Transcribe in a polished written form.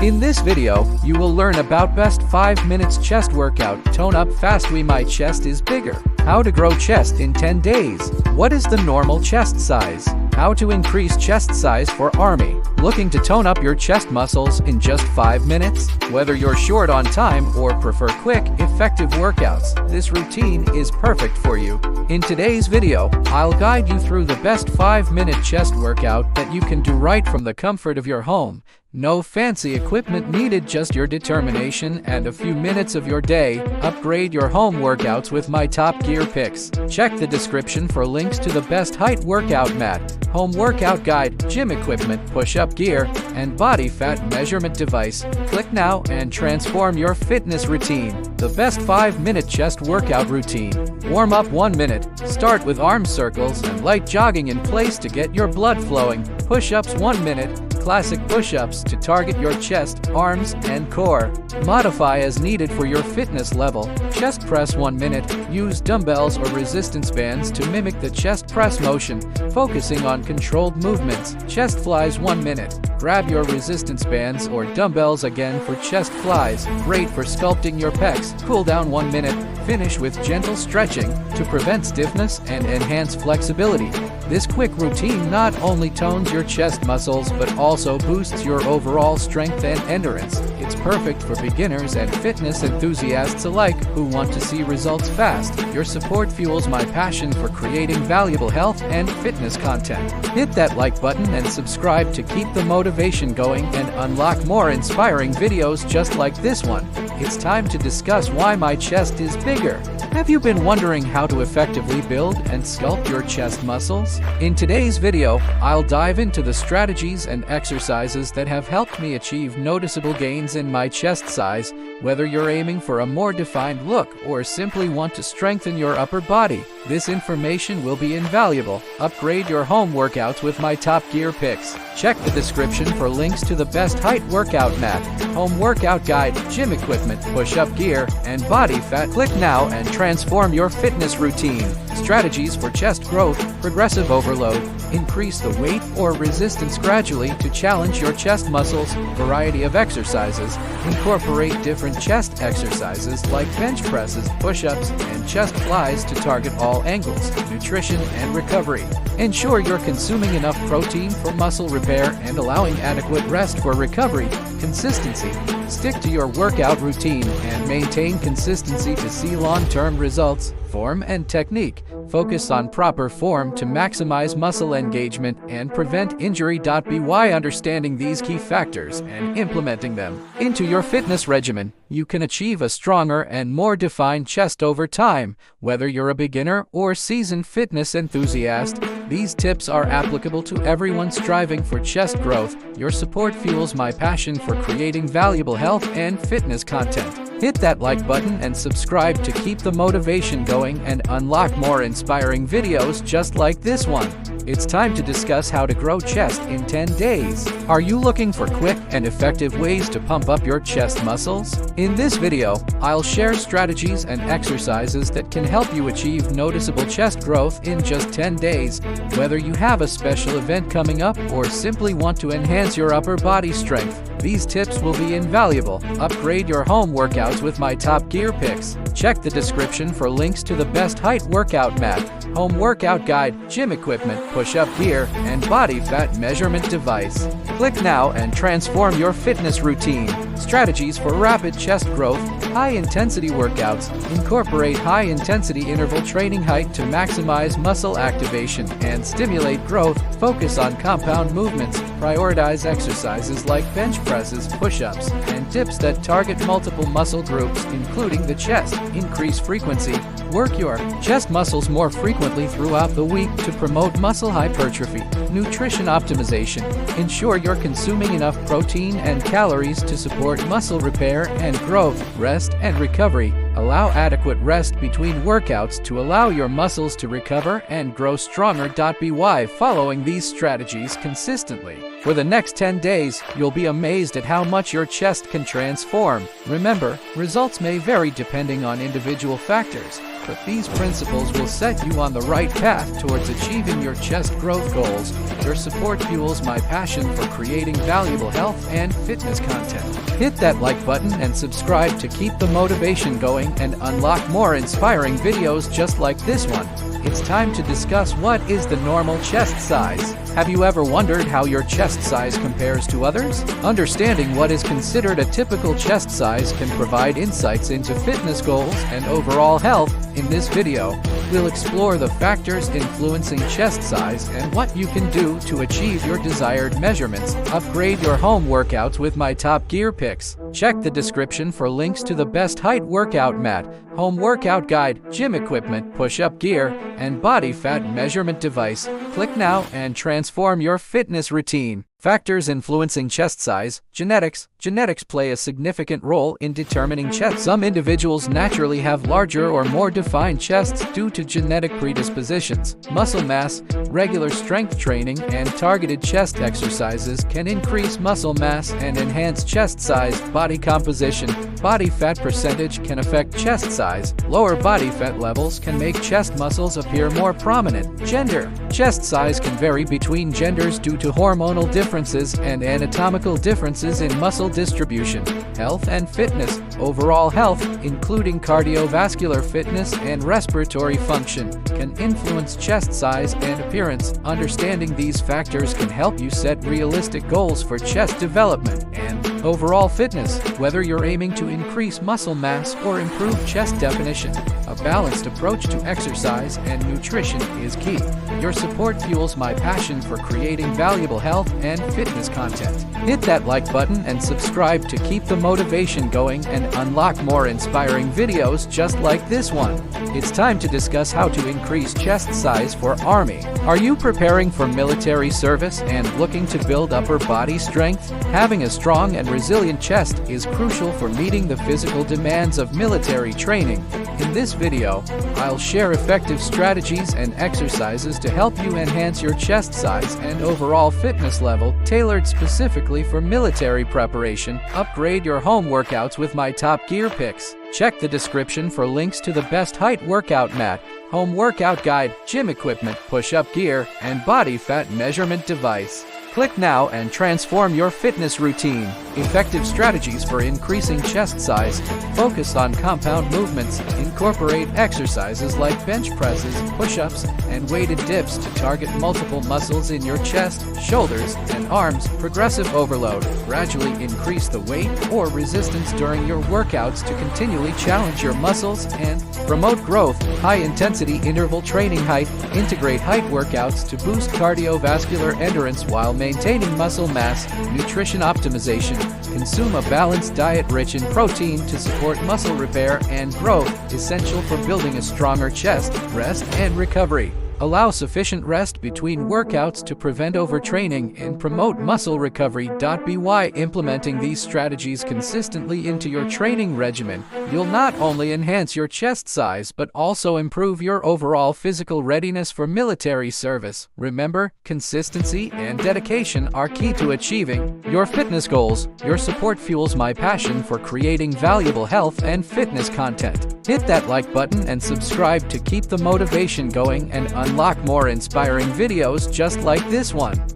In this video, you will learn about best 5 minutes chest workout. Tone up fast. My chest is bigger. How to grow chest in 10 days. What is the normal chest size? How to increase chest size for army. Looking to tone up your chest muscles in just 5 minutes? Whether you're short on time or prefer quick, effective workouts, this routine is perfect for you. In today's video, I'll guide you through the best 5-minute chest workout that you can do right from the comfort of your home. No fancy equipment needed, just your determination and a few minutes of your day. Upgrade your home workouts with my top gear picks. Check the description for links to the best height workout mat, home workout guide, gym equipment, push-up gear, and body fat measurement device. Click now and transform your fitness routine. The best 5-minute chest workout routine. Warm up 1 minute. Start with arm circles and light jogging in place to get your blood flowing. Push-ups 1 minute. Classic push-ups to target your chest, arms, and core. Modify as needed for your fitness level. Chest press 1 minute. Use dumbbells or resistance bands to mimic the chest press motion, focusing on controlled movements. Chest flies 1 minute. Grab your resistance bands or dumbbells again for chest flies. Great for sculpting your pecs. Cool down 1 minute. Finish with gentle stretching to prevent stiffness and enhance flexibility. This quick routine not only tones your chest muscles but also boosts your overall strength and endurance. It's perfect for beginners and fitness enthusiasts alike who want to see results fast. Your support fuels my passion for creating valuable health and fitness content. Hit that like button and subscribe to keep the motivation going and unlock more inspiring videos just like this one. It's time to discuss why my chest is bigger. Have you been wondering how to effectively build and sculpt your chest muscles? In today's video, I'll dive into the strategies and exercises that have helped me achieve noticeable gains in my chest size. Whether you're aiming for a more defined look or simply want to strengthen your upper body, this information will be invaluable. Upgrade your home workouts with my top gear picks. Check the description for links to the best height workout mat, home workout guide, gym equipment, push-up gear, and body fat. Click now and transform your fitness routine. Strategies for chest growth. Progressive overload. Increase the weight or resistance gradually to challenge your chest muscles. Variety of exercises. Incorporate different chest exercises like bench presses, push-ups, and chest flies to target all angles. Nutrition and recovery. Ensure you're consuming enough protein for muscle repair and allowing adequate rest for recovery. Consistency. Stick to your workout routine and maintain consistency to see long-term results. Form and technique. Focus on proper form to maximize muscle engagement and prevent injury. By understanding these key factors and implementing them into your fitness regimen, you can achieve a stronger and more defined chest over time. Whether you're a beginner or seasoned fitness enthusiast, these tips are applicable to everyone striving for chest growth. Your support fuels my passion for creating valuable health and fitness content. Hit that like button and subscribe to keep the motivation going and unlock more inspiring videos just like this one. It's time to discuss how to grow chest in 10 days. Are you looking for quick and effective ways to pump up your chest muscles? In this video, I'll share strategies and exercises that can help you achieve noticeable chest growth in just 10 days. Whether you have a special event coming up or simply want to enhance your upper body strength, these tips will be invaluable. Upgrade your home workouts with my top gear picks. Check the description for links to the best height workout mat, home workout guide, gym equipment, push-up gear, and body fat measurement device. Click now and transform your fitness routine. Strategies for rapid chest growth. High-intensity workouts. Incorporate high-intensity interval training height to maximize muscle activation and stimulate growth. Focus on compound movements. Prioritize exercises like bench presses, push-ups, and dips that target multiple muscle groups, including the chest. Increase frequency. Work your chest muscles more frequently throughout the week to promote muscle hypertrophy. Nutrition optimization. Ensure you're consuming enough protein and calories to support muscle repair and growth. Rest and recovery. Allow adequate rest between workouts to allow your muscles to recover and grow stronger. By following these strategies consistently for the next 10 days, you'll be amazed at how much your chest can transform. Remember, results may vary depending on individual factors, but these principles will set you on the right path towards achieving your chest growth goals. Your support fuels my passion for creating valuable health and fitness content. Hit that like button and subscribe to keep the motivation going and unlock more inspiring videos just like this one. It's time to discuss what is the normal chest size. Have you ever wondered how your chest size compares to others? Understanding what is considered a typical chest size can provide insights into fitness goals and overall health. In this video, we'll explore the factors influencing chest size and what you can do to achieve your desired measurements. Upgrade your home workouts with my top gear picks. Check the description for links to the best height workout mat, home workout guide, gym equipment, push-up gear, and body fat measurement device. Click now and transform your fitness routine. Factors influencing chest size. Genetics. Genetics play a significant role in determining chest. Some individuals naturally have larger or more defined chests due to genetic predispositions. Muscle mass. Regular strength training and targeted chest exercises can increase muscle mass and enhance chest size. Body composition. Body fat percentage can affect chest size. Lower body fat levels can make chest muscles appear more prominent. Gender. Chest size can vary between genders due to hormonal differences and anatomical differences in muscle distribution. Health and fitness. Overall health, including cardiovascular fitness and respiratory function, can influence chest size and appearance. Understanding these factors can help you set realistic goals for chest development and overall fitness. Whether you're aiming to increase muscle mass or improve chest definition, a balanced approach to exercise and nutrition is key. Your support fuels my passion for creating valuable health and fitness content. Hit that like button and subscribe to keep the motivation going and unlock more inspiring videos just like this one. It's time to discuss how to increase chest size for Army. Are you preparing for military service and looking to build upper body strength? Having a strong and resilient chest is crucial for meeting the physical demands of military training. In this video, I'll share effective strategies and exercises to help you enhance your chest size and overall fitness level, tailored specifically for military preparation. Upgrade your home workouts with my top gear picks. Check the description for links to the best height workout mat, home workout guide, gym equipment, push-up gear, and body fat measurement device. Click now and transform your fitness routine. Effective strategies for increasing chest size. Focus on compound movements. Incorporate exercises like bench presses, push-ups, and weighted dips to target multiple muscles in your chest, shoulders, and arms. Progressive overload. Gradually increase the weight or resistance during your workouts to continually challenge your muscles and promote growth. High-intensity interval training. Height. Integrate height workouts to boost cardiovascular endurance while maintaining muscle mass. Nutrition optimization. Consume a balanced diet rich in protein to support muscle repair and growth, essential for building a stronger chest. Rest and recovery. Allow sufficient rest between workouts to prevent overtraining and promote muscle recovery. By implementing these strategies consistently into your training regimen, you'll not only enhance your chest size but also improve your overall physical readiness for military service. Remember, consistency and dedication are key to achieving your fitness goals. Your support fuels my passion for creating valuable health and fitness content. Hit that like button and subscribe to keep the motivation going and unlock more inspiring videos just like this one.